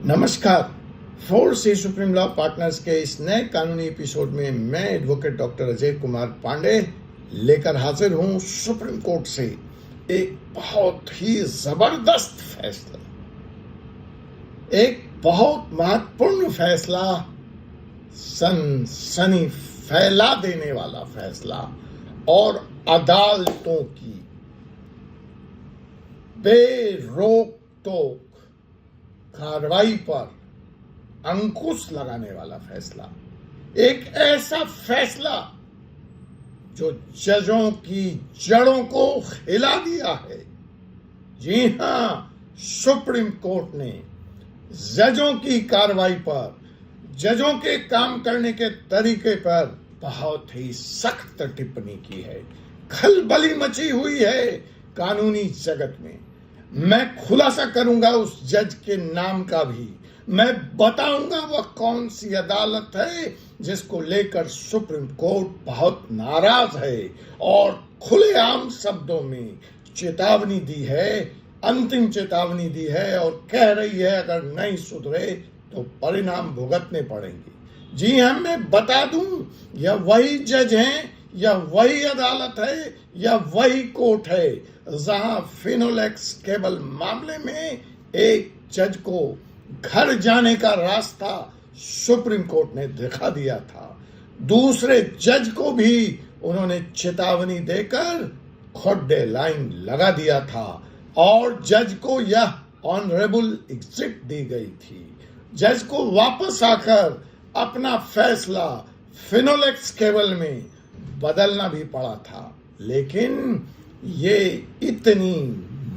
नमस्कार। फोर्स सी supreme law partners के इस नए कानूनी एपिसोड में मैं एडवोकेट डॉक्टर अजय कुमार पांडे लेकर हाजिर हूं सुप्रीम कोर्ट से एक बहुत ही जबरदस्त फैसला, एक बहुत महत्वपूर्ण फैसला, सनसनी फैला देने वाला फैसला और अदालतों की बेरोक टोक कार्रवाई पर अंकुश लगाने वाला फैसला। एक ऐसा फैसला जो जजों की जड़ों को हिला दिया है। जी हां, सुप्रीम कोर्ट ने जजों की कार्रवाई पर, जजों के काम करने के तरीके पर बहुत ही सख्त टिप्पणी की है। खलबली मची हुई है कानूनी जगत में। मैं खुलासा करूंगा उस जज के नाम का भी। मैं बताऊंगा वह कौन सी अदालत है जिसको लेकर सुप्रीम कोर्ट बहुत नाराज है और खुलेआम शब्दों में चेतावनी दी है, अंतिम चेतावनी दी है और कह रही है अगर नहीं सुधरे तो परिणाम भुगतने पड़ेंगे। जी हां, मैं बता दूं, यह वही जज हैं या वही अदालत है या वही कोर्ट है जहां फिनोलेक्स केबल मामले में एक जज को घर जाने का रास्ता सुप्रीम कोर्ट ने दिखा दिया था। दूसरे जज को भी उन्होंने चेतावनी देकर खोड्डे लाइन लगा दिया था और जज को यह ऑनरेबल एग्जिट दी गई थी। जज को वापस आकर अपना फैसला फिनोलेक्स केबल में बदलना भी पड़ा था, लेकिन ये इतनी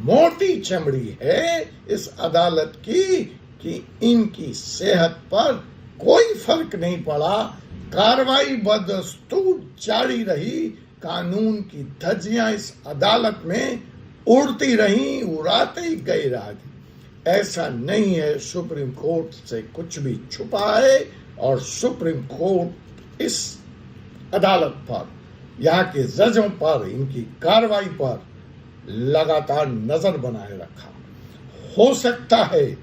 मोटी चमड़ी है इस अदालत की कि इनकी सेहत पर कोई फर्क नहीं पड़ा। कार्रवाई बदस्तूर जारी रही। कानून की धज्जियां इस अदालत में उड़ती रहीं, उड़ाते ही गए राज। ऐसा नहीं है, सुप्रीम कोर्ट से कुछ भी छुपा है और सुप्रीम कोर्ट इस अदालत पर, यहाँ के जजों पर, इनकी कार्रवाई पर लगातार नजर बनाए रखा। हो सकता है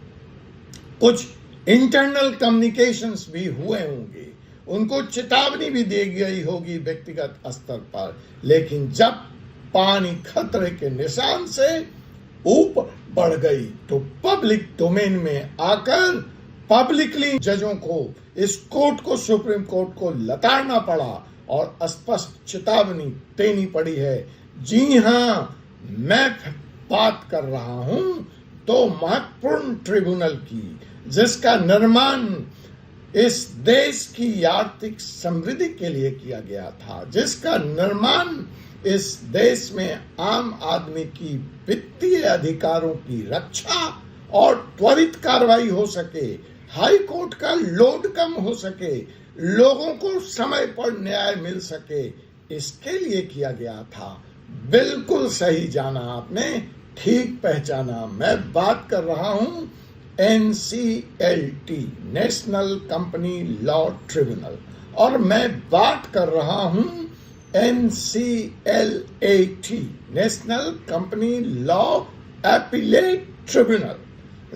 कुछ इंटरनल कम्युनिकेशंस भी हुए होंगे, उनको चेतावनी भी दी गई होगी व्यक्तिगत स्तर पर, लेकिन जब पानी खतरे के निशान से ऊपर बढ़ गई तो पब्लिक डोमेन में आकर पब्लिकली जजों को, इस कोर्ट को, सुप्रीम कोर्ट को लताड़ना पड़ा और स्पष्ट चेतावनी देनी पड़ी है। जी हां, मैं बात कर रहा हूं तो महत्वपूर्ण ट्रिब्यूनल की, जिसका निर्माण इस देश की आर्थिक समृद्धि के लिए किया गया था, जिसका निर्माण इस देश में आम आदमी की वित्तीय अधिकारों की रक्षा और त्वरित कार्रवाई हो सके, हाई कोर्ट का लोड कम हो सके, लोगों को समय पर न्याय मिल सके, इसके लिए किया गया था। बिल्कुल सही जाना आपने, ठीक पहचाना। मैं बात कर रहा हूं NCLT, national company law tribunal, और मैं बात कर रहा हूं NCLAT, national company law appellate tribunal,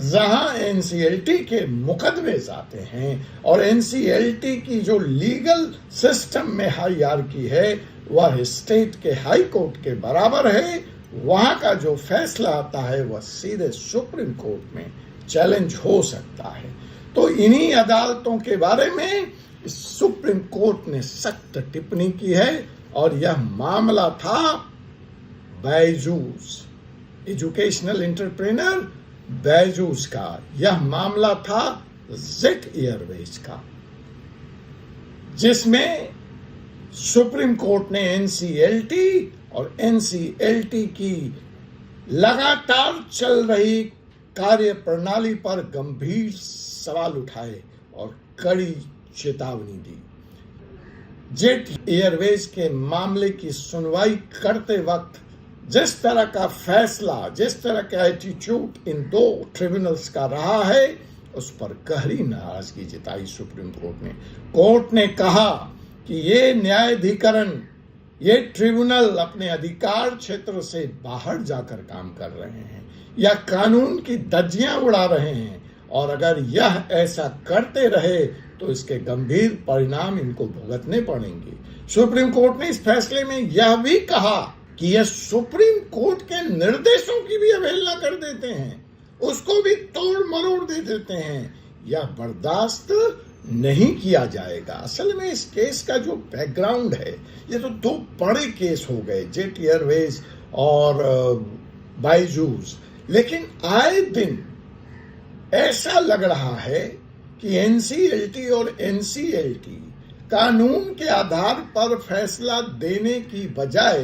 जहां NCLT के मुकदमे जाते हैं और NCLT की जो लीगल सिस्टम में हायरार्की है वह स्टेट के हाई कोर्ट के बराबर है। वहां का जो फैसला आता है वह सीधे सुप्रीम कोर्ट में चैलेंज हो सकता है। तो इन्हीं अदालतों के बारे में सुप्रीम कोर्ट ने सख्त टिप्पणी की है और यह मामला था बैजूस, एजुकेशनल एंटरप्रेन्योर बैजूस का। यह मामला था जेट एयरवेज का, जिसमें सुप्रीम कोर्ट ने NCLT और NCLT की लगातार चल रही कार्य प्रणाली पर गंभीर सवाल उठाए और कड़ी चेतावनी दी। जेट एयरवेज के मामले की सुनवाई करते वक्त जिस तरह का फैसला, जिस तरह का एटीट्यूड इन दो ट्रिब्यूनल्स का रहा है, उस पर गहरी नाराजगी जताई सुप्रीम कोर्ट ने। कोर्ट ने कहा कि ये न्यायाधिकरण, ये ट्रिब्यूनल अपने अधिकार क्षेत्र से बाहर जाकर काम कर रहे हैं या कानून की धज्जियां उड़ा रहे हैं और अगर यह ऐसा करते रहे तो इसके गंभीर परिणाम इनको भुगतने पड़ेंगे। सुप्रीम कोर्ट ने इस फैसले में यह भी कहा कि यह सुप्रीम कोर्ट के निर्देशों की भी अवहेलना कर देते हैं, उसको भी तोड़ मरोड़ दे देते हैं। यह बर्दाश्त नहीं किया जाएगा। असल में इस केस का जो बैकग्राउंड है, ये तो दो बड़े केस हो गए, जेट एयरवेज और बायजूस, लेकिन आए दिन ऐसा लग रहा है कि एनसीएलटी और एनसीएलटी कानून के आधार पर फैसला देने की बजाय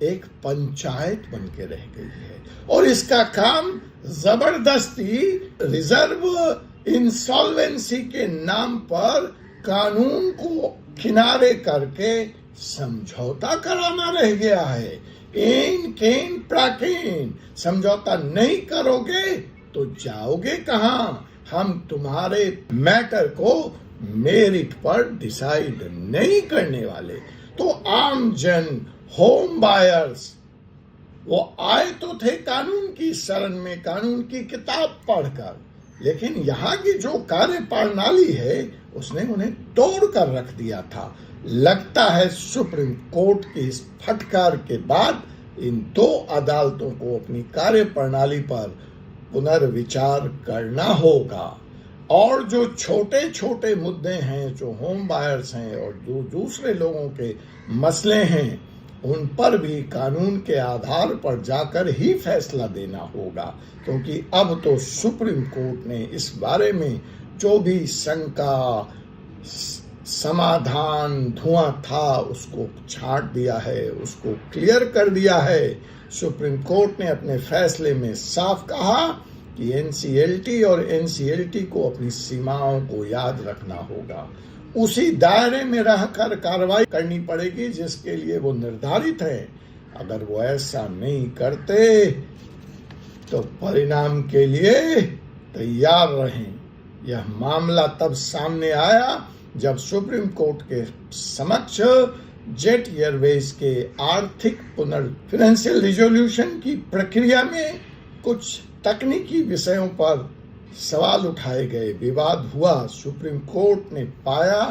एक पंचायत बन के रह गई है और इसका काम जबरदस्ती रिजर्व इंसॉल्वेंसी के नाम पर कानून को किनारे करके समझौता कराना रह गया है। एन केन प्राकेन, समझौता नहीं करोगे तो जाओगे कहां? हम तुम्हारे मैटर को मेरिट पर डिसाइड नहीं करने वाले। तो आम जन, होम बायर्स, वो आए तो थे कानून की शरण में, कानून की किताब पढ़कर, लेकिन यहाँ की जो कार्यप्रणाली है उसने उन्हें तोड़ कर रख दिया था। लगता है सुप्रीम कोर्ट की इस फटकार के बाद इन दो अदालतों को अपनी कार्यप्रणाली पर पुनर्विचार करना होगा और जो छोटे छोटे मुद्दे हैं, जो होम बायर्स हैं और जो दूसरे लोगों के मसले हैं, उन पर भी कानून के आधार पर जाकर ही फैसला देना होगा, क्योंकि अब तो सुप्रीम कोर्ट ने इस बारे में जो भी शंका, समाधान, धुआं था उसको छांट दिया है, उसको क्लियर कर दिया है। सुप्रीम कोर्ट ने अपने फैसले में साफ कहा कि एनसीएलटी और एनसीएलटी को अपनी सीमाओं को याद रखना होगा, उसी दायरे में रहकर कार्रवाई करनी पड़ेगी जिसके लिए वो निर्धारित है। अगर वो ऐसा नहीं करते तो परिणाम के लिए तैयार रहें। यह मामला तब सामने आया जब सुप्रीम कोर्ट के समक्ष जेट एयरवेज के आर्थिक फाइनेंशियल रिजोल्यूशन की प्रक्रिया में कुछ तकनीकी विषयों पर सवाल उठाए गए, विवाद हुआ। सुप्रीम कोर्ट ने पाया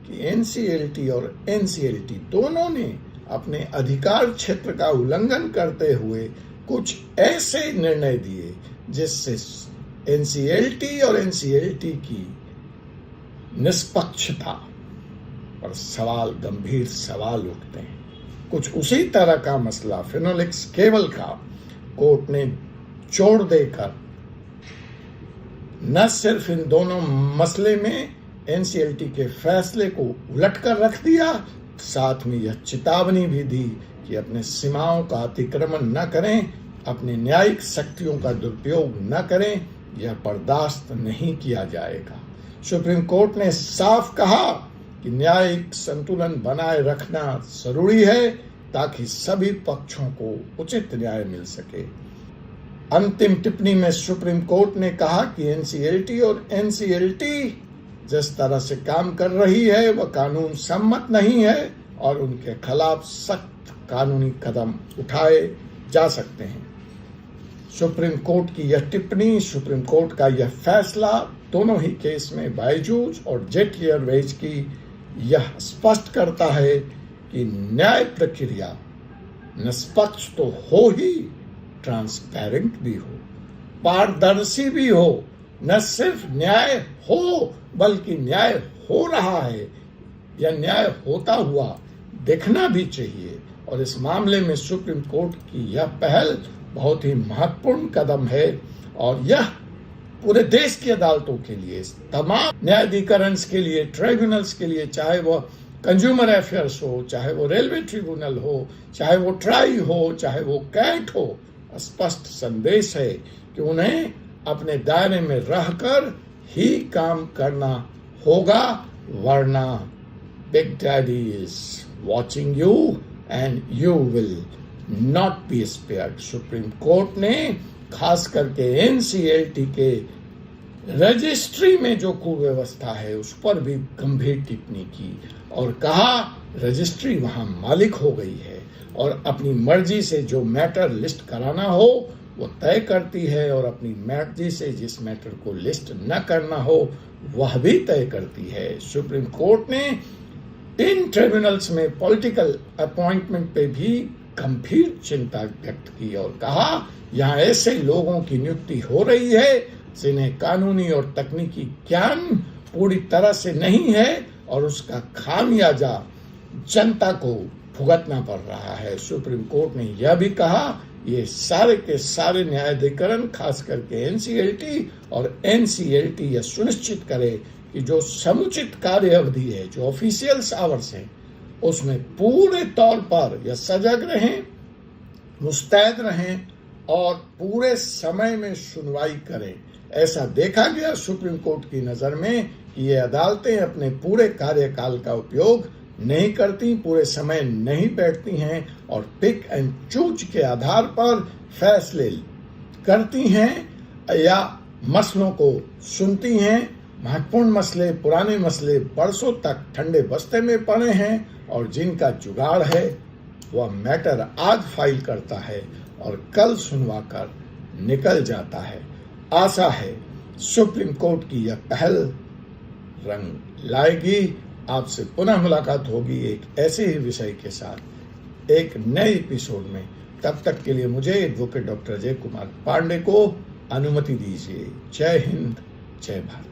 कि एनसीएलटी और एनसीएलटी दोनों ने अपने अधिकार क्षेत्र का उल्लंघन करते हुए कुछ ऐसे निर्णय दिए जिससे एनसीएलटी और एनसीएलटी की निष्पक्षता पर गंभीर सवाल उठते हैं। कुछ उसी तरह का मसला फिनोलेक्स केबल का कोर्ट ने छोड़ देकर न सिर्फ इन दोनों मसले में एनसीएलटी के फैसले को उलट कर रख दिया, साथ में यह चेतावनी भी दी कि अपने सीमाओं का अतिक्रमण न करें, अपनी न्यायिक शक्तियों का दुरुपयोग न करें, यह बर्दाश्त नहीं किया जाएगा। सुप्रीम कोर्ट ने साफ कहा कि न्यायिक संतुलन बनाए रखना जरूरी है ताकि सभी पक्षों को उचित न्याय मिल सके। अंतिम टिप्पणी में सुप्रीम कोर्ट ने कहा कि एनसीएलटी और एनसीएलटी जिस तरह से काम कर रही है वह कानून सम्मत नहीं है और उनके खिलाफ सख्त कानूनी कदम उठाए जा सकते हैं। सुप्रीम कोर्ट की यह टिप्पणी, सुप्रीम कोर्ट का यह फैसला दोनों ही केस में बायजूस और जेट एयरवेज की यह स्पष्ट करता है कि न्याय प्रक्रिया निष्पक्ष तो हो ही, ट्रांसपेरेंट भी हो, पारदर्शी भी हो। न सिर्फ न्याय हो बल्कि न्याय हो रहा है या न्याय होता हुआ देखना भी चाहिए। और इस मामले में सुप्रीम कोर्ट की यह पहल बहुत ही महत्वपूर्ण कदम है और यह पूरे देश की अदालतों के लिए, तमाम न्यायाधिकरण के लिए, ट्राइब्यूनल्स के लिए, चाहे वो कंज्यूमर अफेयर्स हो, चाहे वो रेलवे ट्रिब्यूनल हो, चाहे वो ट्राई हो, चाहे वो कैट हो, स्पष्ट संदेश है कि उन्हें अपने दायरे में रहकर ही काम करना होगा, वरना big daddy is watching you and you will not be spared. Supreme court ने खास करके एनसीएलटी के रजिस्ट्री में जो कुव्यवस्था है उस पर भी गंभीर टिप्पणी की और कहा रजिस्ट्री वहां मालिक हो गई है और अपनी मर्जी से जो मैटर लिस्ट कराना हो वो तय करती है और अपनी मर्जी से जिस मैटर को लिस्ट न करना हो वह भी तय करती है। सुप्रीम कोर्ट ने इन ट्रिब्यूनल्स में पॉलिटिकल अपॉइंटमेंट पे भी गंभीर चिंता व्यक्त की और कहा यहाँ ऐसे लोगों की नियुक्ति हो रही है जिन्हें कानूनी और तकनीकी ज्ञान पूरी तरह से नहीं है और उसका खामियाजा जनता को भुगतना पड़ रहा है। सुप्रीम कोर्ट ने यह भी कहा ये सारे के सारे न्यायाधिकरण खास करके एनसीएलटी और एनसीएलटी यह सुनिश्चित करे कि जो समुचित कार्य अवधि है, जो ऑफिशियल्स आवर्स हैं, उसमें पूरे तौर पर यह सजग रहें, मुस्तैद रहें और पूरे समय में सुनवाई करें। ऐसा देखा गया सुप्रीम कोर्ट की नज़र में कि ये अदालतें अपने पूरे कार्यकाल का उपयोग नहीं करती, पूरे समय नहीं बैठती हैं और पिक एंड चूज के आधार पर फैसले करती हैं या मसलों को सुनती हैं। महत्वपूर्ण मसले, पुराने मसले बरसों तक ठंडे बस्ते में पड़े हैं और जिनका जुगाड़ है वह मैटर आज फाइल करता है और कल सुनवा कर निकल जाता है। आशा है सुप्रीम कोर्ट की यह पहल रंग लाएगी। आपसे पुनः मुलाकात होगी एक ऐसे ही विषय के साथ एक नए एपिसोड में। तब तक के लिए मुझे एडवोकेट डॉक्टर अजय कुमार पांडे को अनुमति दीजिए। जय हिंद, जय भारत।